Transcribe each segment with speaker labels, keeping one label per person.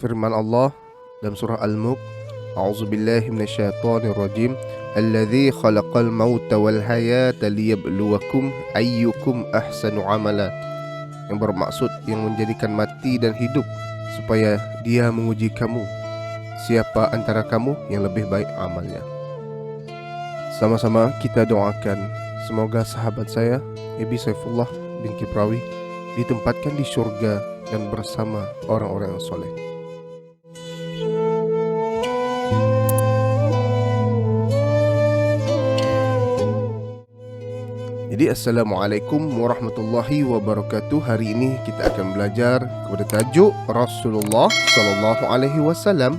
Speaker 1: Firman Allah dalam surah Al-Mulk, A'udzubillahi minasyaitonirrajim, Alladzi khalaqal mauta wal hayata liyabluwakum ayyukum ahsanu amala. Yang bermaksud yang menjadikan mati dan hidup supaya Dia menguji kamu, siapa antara kamu yang lebih baik amalnya. Sama-sama kita doakan semoga sahabat saya Ebi Saifullah bin Kiprawi ditempatkan di surga dan bersama orang-orang yang soleh. Jadi Assalamualaikum warahmatullahi wabarakatuh. Hari ini kita akan belajar kepada tajuk Rasulullah SAW,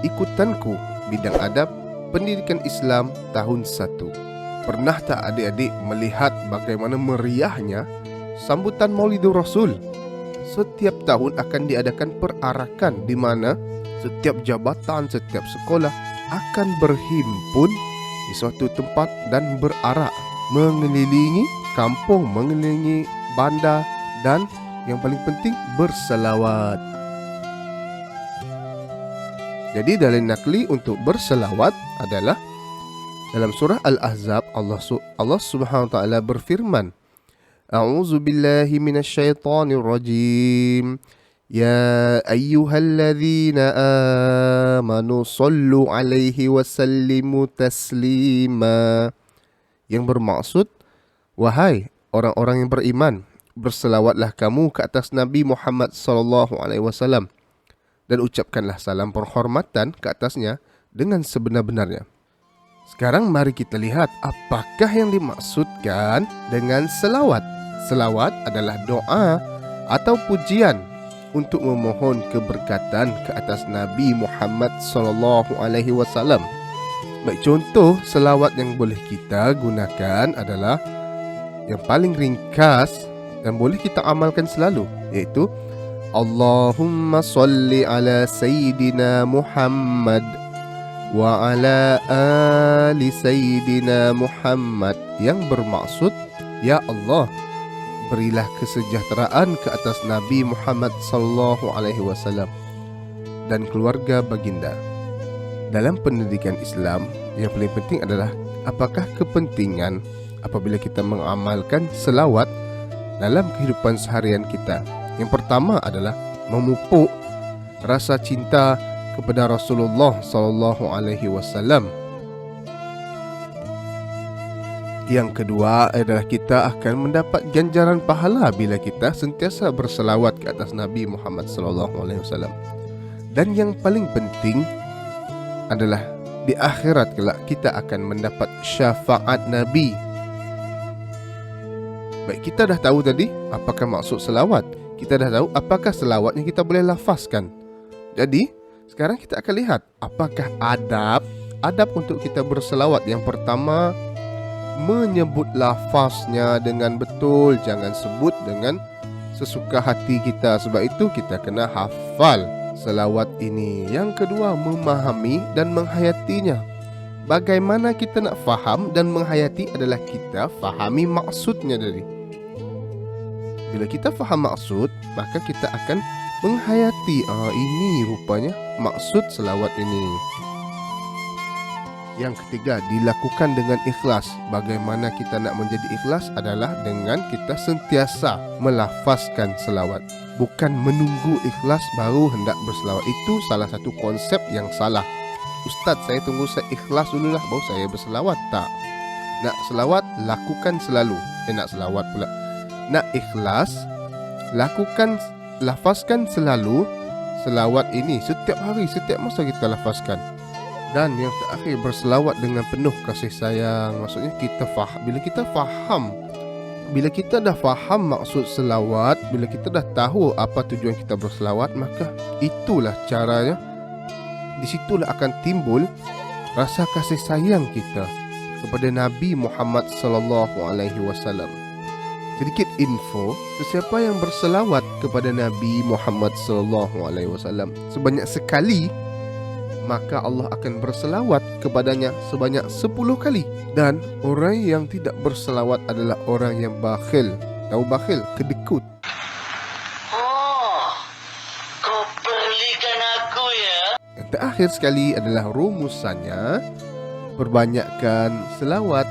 Speaker 1: ikutanku bidang adab pendidikan Islam tahun 1. Pernah tak adik-adik melihat bagaimana meriahnya sambutan Maulidur Rasul? Setiap tahun akan diadakan perarakan di mana setiap jabatan, setiap sekolah akan berhimpun di suatu tempat dan berarak mengelilingi kampung, mengelilingi bandar, dan yang paling penting berselawat. Jadi dalil nakli untuk berselawat adalah dalam surah Al-Ahzab. Allah Subhanahu wa taala berfirman, A'udzubillahi minasyaitonirrajim. Ya ayyuhalladzina amanu sallu alaihi wasallimu taslima. Yang bermaksud, wahai orang-orang yang beriman, berselawatlah kamu ke atas Nabi Muhammad SAW dan ucapkanlah salam penghormatan ke atasnya dengan sebenar-benarnya. Sekarang mari kita lihat apakah yang dimaksudkan dengan selawat. Selawat adalah doa atau pujian untuk memohon keberkatan ke atas Nabi Muhammad SAW. Baik, contoh selawat yang boleh kita gunakan adalah yang paling ringkas dan boleh kita amalkan selalu, iaitu Allahumma salli ala Sayyidina Muhammad wa ala ali Sayyidina Muhammad, yang bermaksud, Ya Allah, berilah kesejahteraan ke atas Nabi Muhammad SAW dan keluarga baginda. Dalam pendidikan Islam, yang paling penting adalah apakah kepentingan apabila kita mengamalkan selawat dalam kehidupan seharian kita. Yang pertama adalah memupuk rasa cinta kepada Rasulullah SAW. Yang kedua adalah kita akan mendapat ganjaran pahala bila kita sentiasa berselawat ke atas Nabi Muhammad SAW. Dan yang paling penting adalah di akhirat kelak kita akan mendapat syafaat Nabi. Baik, kita dah tahu tadi apakah maksud selawat. Kita dah tahu apakah selawat yang kita boleh lafazkan. Jadi, sekarang kita akan lihat apakah adab untuk kita berselawat. Yang pertama, menyebut lafaznya dengan betul. Jangan sebut dengan sesuka hati kita. Sebab itu kita kena hafal selawat ini. Yang kedua, memahami dan menghayatinya. Bagaimana kita nak faham dan menghayati adalah kita fahami maksudnya tadi. Bila kita faham maksud, maka kita akan menghayati, ini rupanya maksud selawat ini. Yang ketiga, dilakukan dengan ikhlas. Bagaimana kita nak menjadi ikhlas adalah dengan kita sentiasa melafazkan selawat, bukan menunggu ikhlas baru hendak berselawat. Itu salah satu konsep yang salah. Ustaz, saya tunggu saya ikhlas dululah baru saya berselawat. Tak. Nak selawat, lakukan selalu. Nak selawat pula. Nak ikhlas, lakukan, lafazkan selalu selawat ini. Setiap hari, setiap masa kita lafazkan. Dan yang terakhir, berselawat dengan penuh kasih sayang. Maksudnya kita bila kita dah faham maksud selawat, bila kita dah tahu apa tujuan kita berselawat, maka itulah caranya. Di situlah akan timbul rasa kasih sayang kita kepada Nabi Muhammad SAW. Sedikit info, sesiapa yang berselawat kepada Nabi Muhammad SAW sebanyak sekali, maka Allah akan berselawat kepadanya sebanyak 10 kali. Dan orang yang tidak berselawat adalah orang yang bakhil. Tahu bakhil? Kedekut.
Speaker 2: Oh, kau perlikan
Speaker 1: Terakhir sekali adalah rumusannya. Perbanyakkan selawat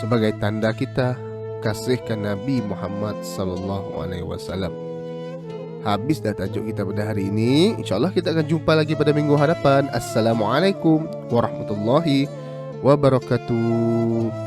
Speaker 1: sebagai tanda kita kasihkan Nabi Muhammad sallallahu alaihi wasallam. Habis dah tajuk kita pada hari ini. InsyaAllah kita akan jumpa lagi pada minggu hadapan. Assalamualaikum warahmatullahi wabarakatuh.